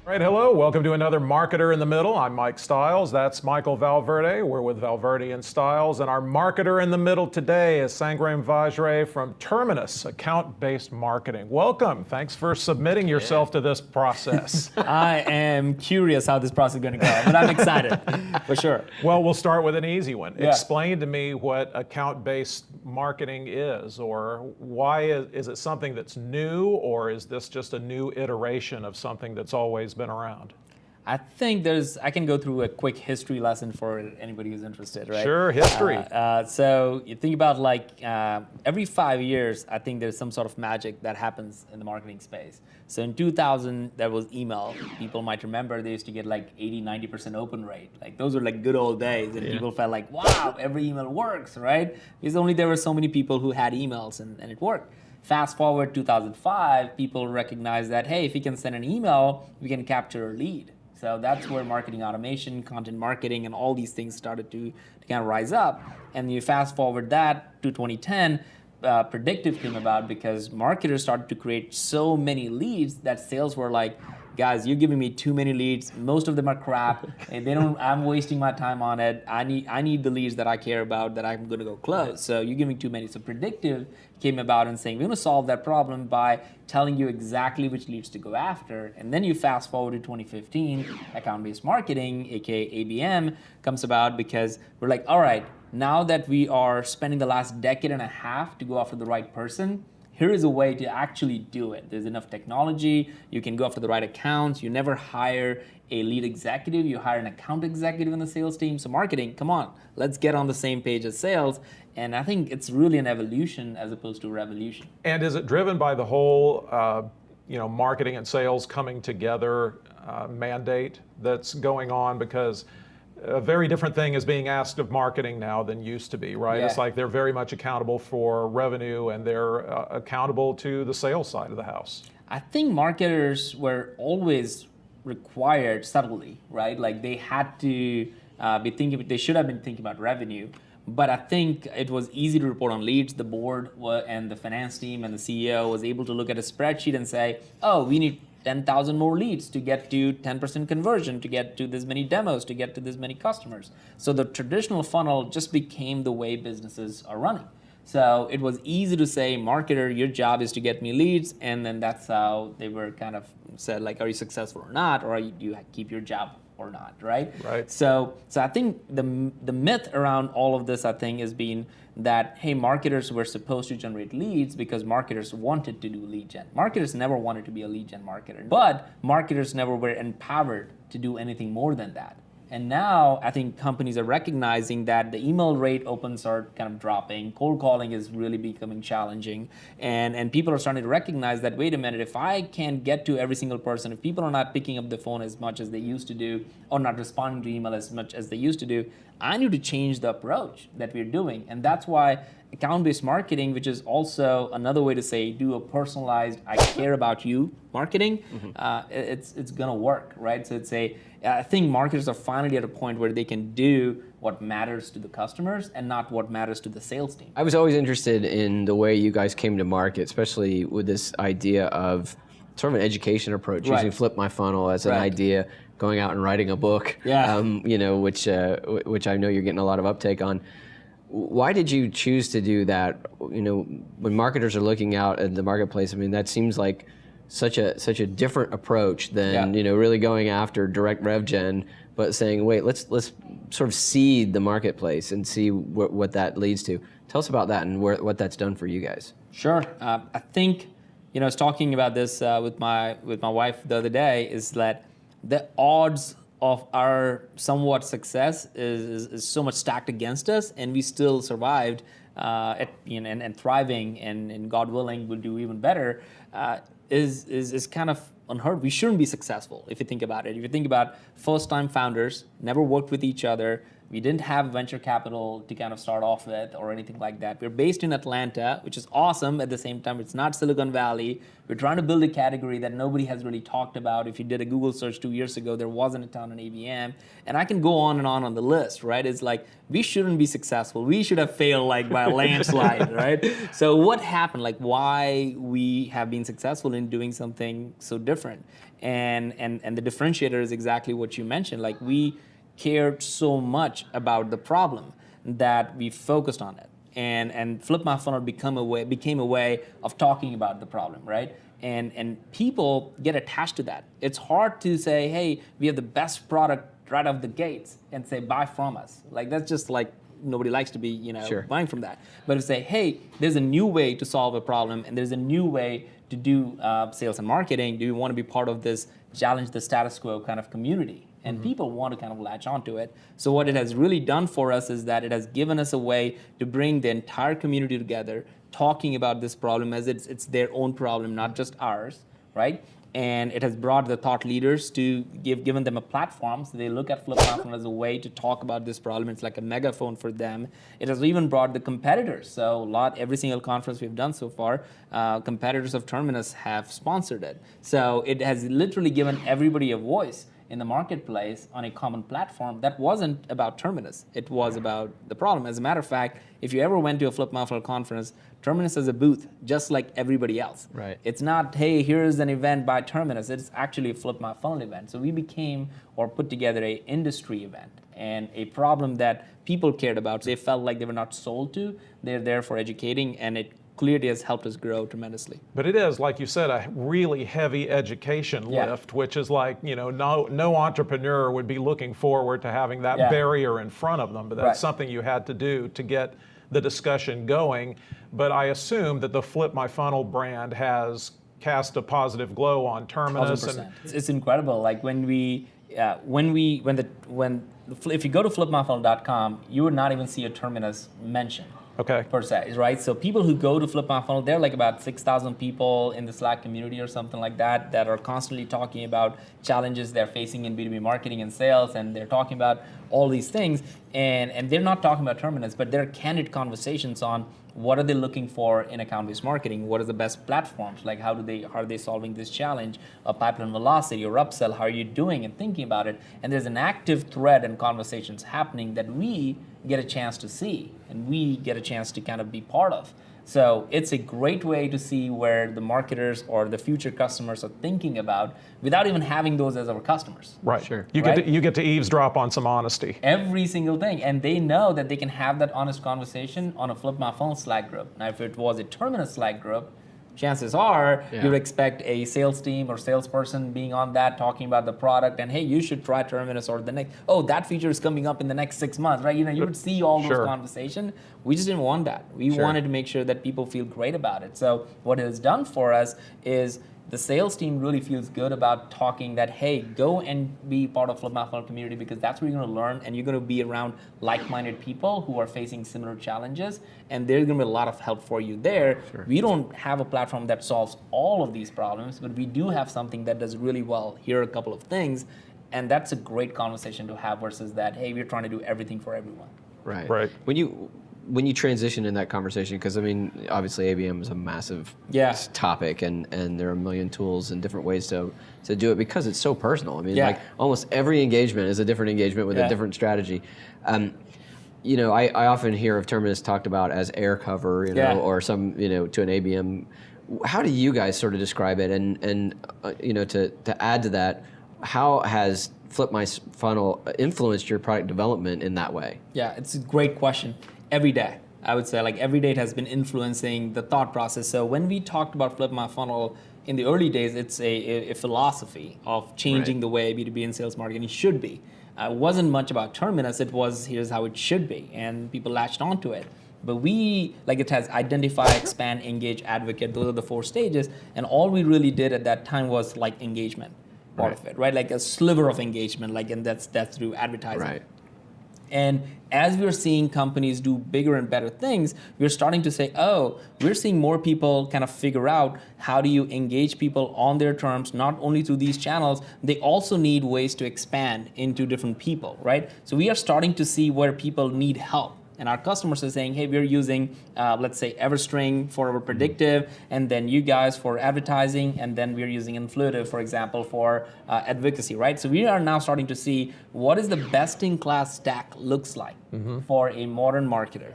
All right, hello. Welcome to another Marketer in the Middle. I'm Mike Stiles. That's Michael Valverde. We're with Valverde and Stiles. And our Marketer in the Middle today is Sangram Vajre from Terminus, account-based marketing. Welcome. Thanks for submitting yourself to this process. I am curious how this process is going to go, but I'm excited, for sure. Well, we'll start with an easy one. Yeah. Explain to me what account-based marketing is, or why is it something that's new, or is this just a new iteration of something that's always been around? I think I can go through a quick history lesson for anybody who's interested, right? Sure, history. So you think about every 5 years, I think there's some sort of magic that happens in the marketing space. So in 2000, there was email. People might remember they used to get 80, 90% open rate. Those were good old days, and people felt like, wow, every email works, right? Because there were so many people who had emails and it worked. Fast forward 2005, people recognized that, hey, if we can send an email, we can capture a lead. So that's where marketing automation, content marketing, and all these things started to kind of rise up. And you fast forward that to 2010, predictive came about because marketers started to create so many leads that sales were like, guys, you're giving me too many leads. Most of them are crap, and I'm wasting my time on it. I need the leads that I care about that I'm going to go close. So you're giving too many. So predictive came about and saying we're going to solve that problem by telling you exactly which leads to go after. And then you fast forward to 2015, account-based marketing, aka ABM, comes about because we're like, all right, now that we are spending the last decade and a half to go after the right person, here is a way to actually do it. There's enough technology. You can go after the right accounts. You never hire a lead executive. You hire an account executive in the sales team. So marketing, come on, let's get on the same page as sales. And I think it's really an evolution as opposed to a revolution. And is it driven by the whole, marketing and sales coming together mandate that's going on? Because a very different thing is being asked of marketing now than used to be, right? Yeah. It's like they're very much accountable for revenue, and they're accountable to the sales side of the house. I think marketers were always required subtly, right? They had to they should have been thinking about revenue. But I think it was easy to report on leads. The board and the finance team and the CEO was able to look at a spreadsheet and say, oh, we need 10,000 more leads to get to 10% conversion, to get to this many demos, to get to this many customers. So the traditional funnel just became the way businesses are running. So it was easy to say, marketer, your job is to get me leads, and then that's how they were kind of said, are you successful or not, or do you keep your job or not, right? Right. So I think the myth around all of this, I think, has been that, hey, marketers were supposed to generate leads because marketers wanted to do lead gen. Marketers never wanted to be a lead gen marketer, but marketers never were empowered to do anything more than that. And now I think companies are recognizing that the email rate opens are kind of dropping, cold calling is really becoming challenging, and people are starting to recognize that, wait a minute, if I can't get to every single person, if people are not picking up the phone as much as they used to do, or not responding to email as much as they used to do, I need to change the approach that we're doing. And that's why account-based marketing, which is also another way to say do a personalized, I care about you marketing, it's gonna work, right? So I think marketers are finally at a point where they can do what matters to the customers and not what matters to the sales team. I was always interested in the way you guys came to market, especially with this idea of sort of an education approach, Right. using Flip My Funnel as an Right. idea, going out and writing a book, Yeah. which I know you're getting a lot of uptake on. Why did you choose to do that? When marketers are looking out at the marketplace, that seems like such a different approach than really going after direct rev gen, but saying, wait, let's sort of seed the marketplace and see what that leads to. Tell us about that and what that's done for you guys. Sure. I think, I was talking about this with my wife the other day, is that the odds of our somewhat success is so much stacked against us, and we still survived and thriving, and God willing, we'll do even better, is kind of unheard. We shouldn't be successful if you think about it. If you think about first-time founders, never worked with each other, We didn't have venture capital to kind of start off with or anything like that. We're based in Atlanta, which is awesome. At the same time, it's not Silicon Valley. We're trying to build a category that nobody has really talked about. If you did a Google search 2 years ago, there wasn't a ton on ABM. And I can go on the list, right? It's like, we shouldn't be successful. We should have failed like by a landslide, right? So what happened? Like, why we have been successful in doing something so different? And the differentiator is exactly what you mentioned. Like, we cared so much about the problem that we focused on it. And Flip My Funnel became a way of talking about the problem, right? And people get attached to that. It's hard to say, hey, we have the best product right off the gates and say, buy from us. Like, that's just like, nobody likes to be, Sure. buying from that. But to say, hey, there's a new way to solve a problem, and there's a new way to do sales and marketing. Do you want to be part of this challenge the status quo kind of community? And people want to kind of latch onto it. So what it has really done for us is that it has given us a way to bring the entire community together, talking about this problem as it's their own problem, not just ours, right? And it has brought the thought leaders to given them a platform, so they look at Flip My Funnel as a way to talk about this problem. It's like a megaphone for them. It has even brought the competitors. So every single conference we've done so far, competitors of Terminus have sponsored it. So it has literally given everybody a voice in the marketplace on a common platform that wasn't about Terminus. It was about the problem. As a matter of fact, if you ever went to a Flip My Funnel conference, Terminus has a booth just like everybody else. Right. It's not, hey, here's an event by Terminus. It's actually a Flip My Funnel event. So we became or put together an industry event and a problem that people cared about. They felt like they were not sold to. They're there for educating, and it clearly has helped us grow tremendously. But it is, like you said, a really heavy education lift, which is like, no entrepreneur would be looking forward to having that barrier in front of them. But that's something you had to do to get the discussion going. But I assume that the Flip My Funnel brand has cast a positive glow on Terminus. 100%. It's incredible. Like if you go to flipmyfunnel.com, you would not even see a Terminus mention. Okay. Per se, right? So people who go to Flip My Funnel, there are like about 6,000 people in the Slack community or something like that are constantly talking about challenges they're facing in B2B marketing and sales, and they're talking about all these things, and they're not talking about Terminus, but they're candid conversations on what are they looking for in account-based marketing? What are the best platforms? Like how are they solving this challenge? Pipeline velocity or upsell, how are you doing and thinking about it? And there's an active thread and conversations happening that we get a chance to see and we get a chance to kind of be part of. So it's a great way to see where the marketers or the future customers are thinking about without even having those as our customers. Right. Sure. You get to eavesdrop on some honesty. Every single thing. And they know that they can have that honest conversation on a Flip My Funnel Slack group. Now, if it was a Terminus Slack group, chances are you would expect a sales team or salesperson being on that talking about the product and, hey, you should try Terminus or the next, that feature is coming up in the next 6 months, right? You would see all those conversations. We just didn't want that. We wanted to make sure that people feel great about it. So what it has done for us is the sales team really feels good about talking that, hey, go and be part of Flip My Funnel community because that's where you're going to learn and you're going to be around like-minded people who are facing similar challenges, and there's going to be a lot of help for you there. Sure. We don't have a platform that solves all of these problems, but we do have something that does really well. Here are a couple of things, and that's a great conversation to have versus that, hey, we're trying to do everything for everyone. Right. Right. When you transition in that conversation, because I mean, obviously ABM is a massive topic, and there are a million tools and different ways to do it because it's so personal. I mean, like almost every engagement is a different engagement with a different strategy. I often hear of Terminus talked about as air cover, or some, to an ABM. How do you guys sort of describe it? And to add to that, how has Flip My Funnel influenced your product development in that way? Yeah, it's a great question. Every day, I would say, like every day it has been influencing the thought process. So when we talked about Flip My Funnel in the early days, it's a philosophy of changing the way B2B and sales marketing should be. It wasn't much about Terminus, it was here's how it should be, and people latched onto it. But it has identify, expand, engage, advocate, those are the 4 stages, and all we really did at that time was like engagement part of it, right? Like a sliver of engagement, and that's through advertising. Right. And as we're seeing companies do bigger and better things, we're starting to say, oh, we're seeing more people kind of figure out how do you engage people on their terms, not only through these channels, they also need ways to expand into different people, right? So we are starting to see where people need help. And our customers are saying, hey, we're using, let's say, EverString for our predictive, and then you guys for advertising, and then we're using Influitive, for example, for advocacy, right? So we are now starting to see what is the best-in-class stack looks like for a modern marketer.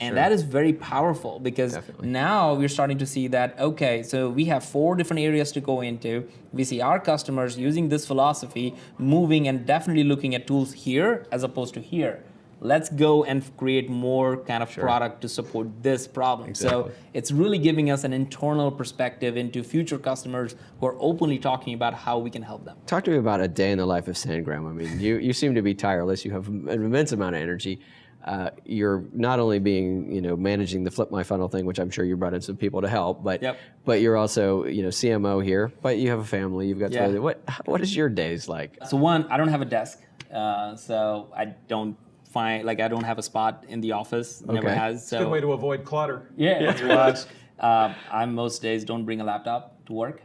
And that is very powerful because now we're starting to see that, okay, so we have 4 different areas to go into. We see our customers using this philosophy, moving and definitely looking at tools here as opposed to here. Let's go and create more kind of product to support this problem. So it's really giving us an internal perspective into future customers who are openly talking about how we can help them. Talk to me about a day in the life of Sangram. I mean, you seem to be tireless. You have an immense amount of energy. You're not only managing the Flip My Funnel thing, which I'm sure you brought in some people to help, but you're also CMO here. But you have a family. You've got what is your days like? So one, I don't have a desk, so I don't I don't have a spot in the office. Never has. So it's a good way to avoid clutter. Yeah. I most days don't bring a laptop to work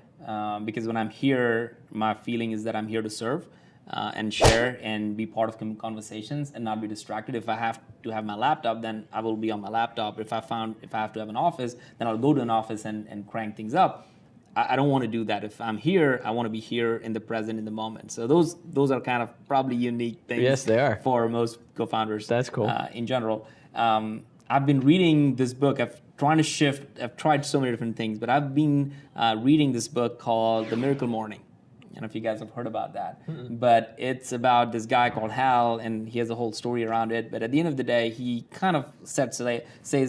because when I'm here, my feeling is that I'm here to serve and share and be part of conversations and not be distracted. If I have to have my laptop, then I will be on my laptop. If I have to have an office, then I'll go to an office and crank things up. I don't want to do that. If I'm here, I want to be here in the present, in the moment. So those are kind of probably unique things. Yes, they are. For most co-founders. That's cool. In general. I've been reading this book. I've tried so many different things, but I've been reading this book called The Miracle Morning. I don't know if you guys have heard about that. But it's about this guy called Hal, and he has a whole story around it. But at the end of the day, he kind of says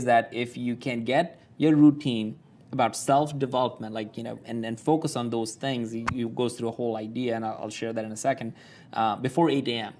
that if you can get your routine about self-development, and focus on those things. He goes through a whole idea, and I'll share that in a second. Before 8 a.m.,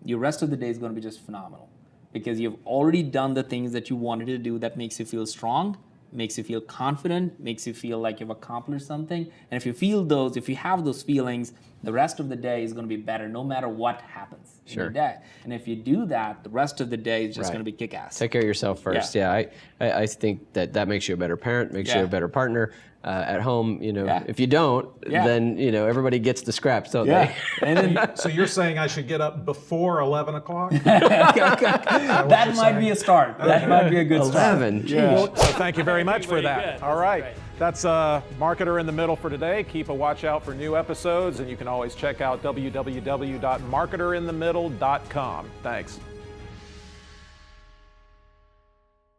your rest of the day is going to be just phenomenal because you've already done the things that you wanted to do that makes you feel strong, makes you feel confident, makes you feel like you've accomplished something. And if you have those feelings, the rest of the day is going to be better no matter what happens in the day. And if you do that, the rest of the day is just going to be kick-ass. Take care of yourself first. Yeah, I think that makes you a better parent, makes you a better partner at home. If you don't, then everybody gets the scraps, don't they? And then, So you're saying I should get up before 11 o'clock? that might be a start. That might be a good start. 11. So thank you very much for that. All right. That's Marketer in the Middle for today. Keep a watch out for new episodes, and you can always check out www.marketerinthemiddle.com. Thanks.